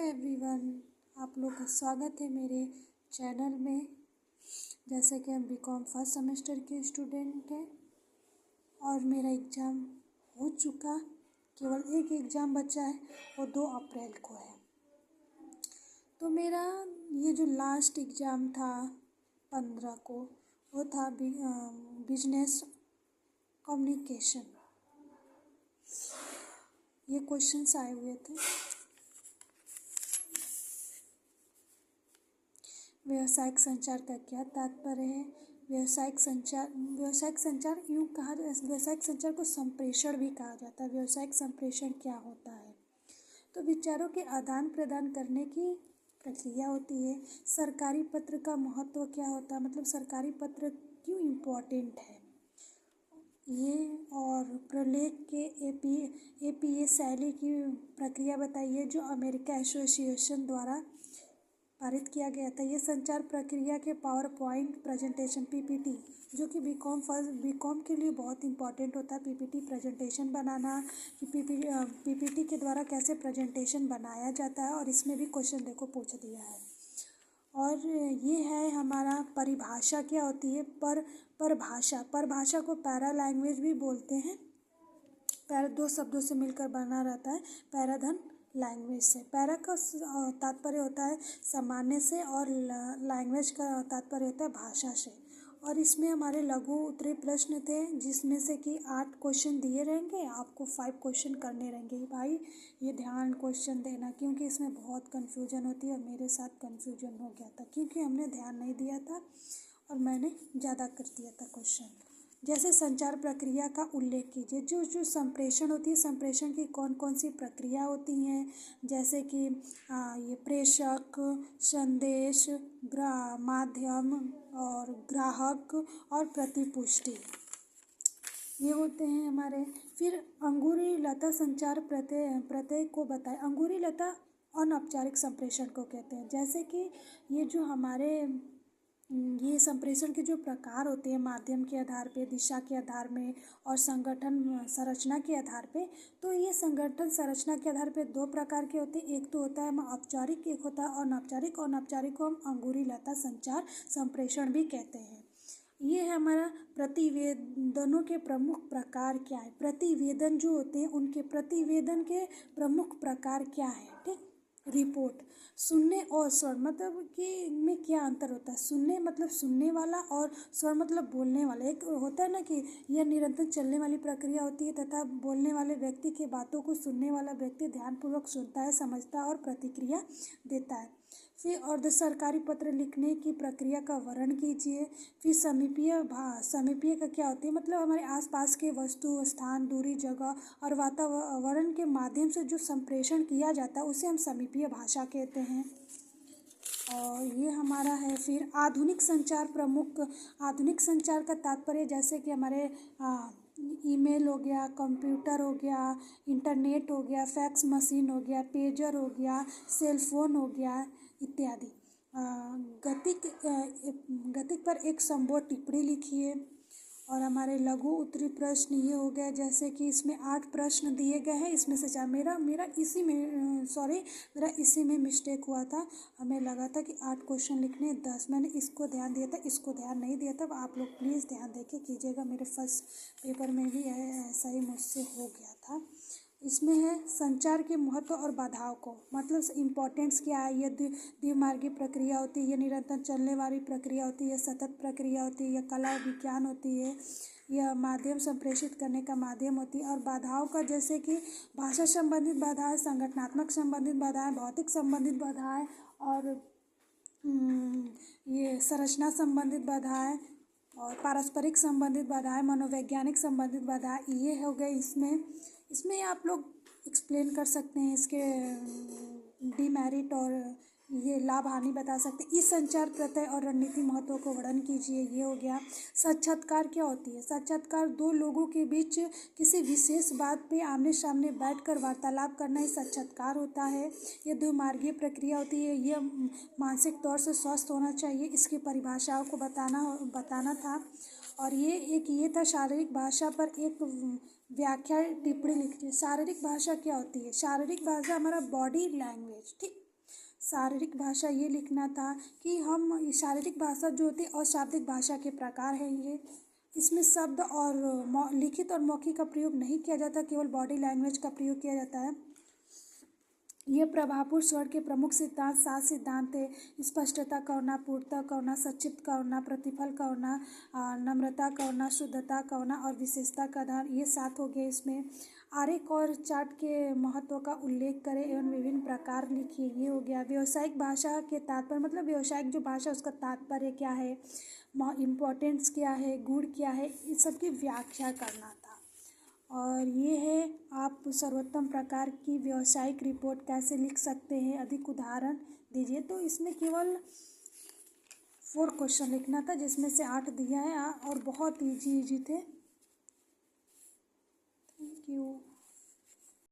Everyone, आप लोग का स्वागत है मेरे चैनल में। जैसे कि हम बीकॉम फर्स्ट सेमेस्टर के स्टूडेंट हैं और मेरा एग्ज़ाम हो चुका, केवल एक एग्ज़ाम बचा है, वो 2 अप्रैल को है। तो मेरा ये जो लास्ट एग्ज़ाम था 15 को, वो था बिजनेस कम्युनिकेशन। ये क्वेश्चंस आए हुए थे। व्यावसायिक संचार का क्या तात्पर्य है? व्यावसायिक संचार यूँ कहा व्यावसायिक संचार को संप्रेषण भी कहा जाता है। व्यावसायिक संप्रेषण क्या होता है? तो विचारों के आदान प्रदान करने की प्रक्रिया होती है। सरकारी पत्र का महत्व क्या होता है, मतलब सरकारी पत्र क्यों इम्पोर्टेंट है ये, और प्रलेख के एपीए शैली की प्रक्रिया बताइए जो अमेरिका एसोसिएशन द्वारा पारित किया गया था। ये संचार प्रक्रिया के पावर पॉइंट प्रेजेंटेशन पीपीटी, जो कि बीकॉम के लिए बहुत इंपॉर्टेंट होता है। पीपीटी प्रेजेंटेशन बनाना कि पीपीटी के द्वारा कैसे प्रेजेंटेशन बनाया जाता है, और इसमें भी क्वेश्चन देखो पूछ दिया है। और ये है हमारा परिभाषा क्या होती है। परभाषा को पैरा लैंग्वेज भी बोलते हैं। पैरा 2 शब्दों से मिलकर बना रहता है, पैराधन लैंग्वेज से। पैरा का तात्पर्य होता है सामान्य से, और लैंग्वेज का तात्पर्य होता है भाषा से। और इसमें हमारे लघु उत्तरीय प्रश्न थे, जिसमें से कि 8 क्वेश्चन दिए रहेंगे, आपको 5 क्वेश्चन करने रहेंगे। भाई ये ध्यान क्वेश्चन देना, क्योंकि इसमें बहुत कन्फ्यूजन होती है। मेरे साथ कन्फ्यूजन हो गया था क्योंकि हमने ध्यान नहीं दिया था और मैंने ज़्यादा कर दिया था क्वेश्चन। जैसे संचार प्रक्रिया का उल्लेख कीजिए। जो संप्रेषण होती है, संप्रेषण की कौन कौन सी प्रक्रिया होती हैं, जैसे कि ये प्रेषक, संदेश, माध्यम और ग्राहक और प्रतिपुष्टि, ये होते हैं हमारे। फिर अंगूरी लता संचार प्रत्यय को बताएं। अंगूरी लता अनौपचारिक संप्रेषण को कहते हैं। जैसे कि ये जो हमारे ये संप्रेषण के जो प्रकार होते हैं, माध्यम के आधार पे, दिशा के आधार में और संगठन संरचना के आधार पे। तो ये संगठन संरचना के आधार पे 2 प्रकार के होते हैं। एक तो होता है औपचारिक, एक होता है अनौपचारिक। अनौपचारिक को हम अंगूरी लता संचार संप्रेषण भी कहते हैं। ये है हमारा प्रतिवेदनों के प्रमुख प्रकार क्या है। प्रतिवेदन जो होते हैं, उनके प्रतिवेदन के प्रमुख प्रकार क्या है, ठीक। रिपोर्ट, सुनने और स्वर, मतलब कि इनमें क्या अंतर होता है। सुनने मतलब सुनने वाला, और स्वर मतलब बोलने वाला। एक होता है ना कि यह निरंतर चलने वाली प्रक्रिया होती है, तथा बोलने वाले व्यक्ति की बातों को सुनने वाला व्यक्ति ध्यानपूर्वक सुनता है, समझता है और प्रतिक्रिया देता है। फिर अर्ध सरकारी पत्र लिखने की प्रक्रिया का वर्णन कीजिए। फिर समीपीय का क्या होती है, मतलब हमारे आसपास के वस्तु, स्थान, दूरी, जगह और वातावरण के माध्यम से जो संप्रेषण किया जाता है, उसे हम समीपीय भाषा कहते हैं। और ये हमारा है। फिर आधुनिक संचार का तात्पर्य, जैसे कि हमारे ईमेल हो गया, कंप्यूटर हो गया, इंटरनेट हो गया, फैक्स मशीन हो गया, पेजर हो गया, सेल फोन हो गया इत्यादि। गतिक पर एक संबोध टिप्पणी लिखिए। और हमारे लघु उत्तरीय प्रश्न ये हो गया, जैसे कि इसमें 8 प्रश्न दिए गए हैं, इसमें से 4 मेरा इसी में मिस्टेक हुआ था। हमें लगा था कि 8 क्वेश्चन लिखने हैं, 10 मैंने इसको ध्यान दिया था, इसको ध्यान नहीं दिया था। आप लोग प्लीज़ ध्यान दे के कीजिएगा। मेरे फर्स्ट पेपर में भी ऐसा ही मुझसे हो गया था। इसमें है संचार के महत्व और बाधाओं को, मतलब इम्पोर्टेंस क्या है। ये द्विमार्गी प्रक्रिया होती है, ये निरंतर चलने वाली प्रक्रिया होती है, सतत प्रक्रिया होती है, यह कला विज्ञान होती है, यह माध्यम संप्रेषित करने का माध्यम होती है। और बाधाओं का, जैसे कि भाषा संबंधित बाधाएं, संगठनात्मक संबंधित बाधाएं, भौतिक संबंधित बाधाएं, और ये संरचना संबंधित बाधाएं, और पारस्परिक संबंधित बाधाएं, मनोवैज्ञानिक संबंधित बाधाएं, ये हो गए। इसमें आप लोग एक्सप्लेन कर सकते हैं, इसके डीमेरिट और ये लाभ हानि बता सकते हैं। इस संचार प्रत्यय और रणनीति महत्व को वर्णन कीजिए, ये हो गया। साक्षात्कार क्या होती है। साक्षात्कार 2 लोगों के बीच किसी विशेष बात पे आमने सामने बैठकर वार्तालाप करना ही साक्षात्कार होता है। ये द्विमार्गीय प्रक्रिया होती है, यह मानसिक तौर से स्वस्थ होना चाहिए। इसकी परिभाषाओं को बताना था। और ये था शारीरिक भाषा पर एक व्याख्या टिप्पणी लिखिए। शारीरिक भाषा क्या होती है। शारीरिक भाषा हमारा बॉडी लैंग्वेज, ठीक। शारीरिक भाषा ये लिखना था कि हम शारीरिक भाषा जो होती है अशाब्दिक भाषा के प्रकार है ये। इसमें शब्द और लिखित और मौखिक का प्रयोग नहीं किया जाता, केवल बॉडी लैंग्वेज का प्रयोग किया जाता है। ये प्रभावपूर्ण स्वर के प्रमुख सिद्धांत 7 सिद्धांत है। स्पष्टता का होना, पूर्णता का होना, संक्षिप्त का होना, प्रतिफल का होना, नम्रता का होना, शुद्धता का होना और विशेषता का आधार, ये 7 हो गए। इसमें आरेख और चार्ट के महत्व का उल्लेख करें एवं विभिन्न प्रकार लिखिए, ये हो गया। व्यावसायिक भाषा के तात्पर्य मतलब व्यावसायिक जो भाषा उसका तात्पर्य क्या है, इम्पोर्टेंस क्या है, गुण क्या है, इस सब की व्याख्या करना था। और ये है आप सर्वोत्तम प्रकार की व्यावसायिक रिपोर्ट कैसे लिख सकते हैं, अधिक उदाहरण दीजिए। तो इसमें केवल 4 क्वेश्चन लिखना था जिसमें से 8 दिया है और बहुत इजी थे। Thank you.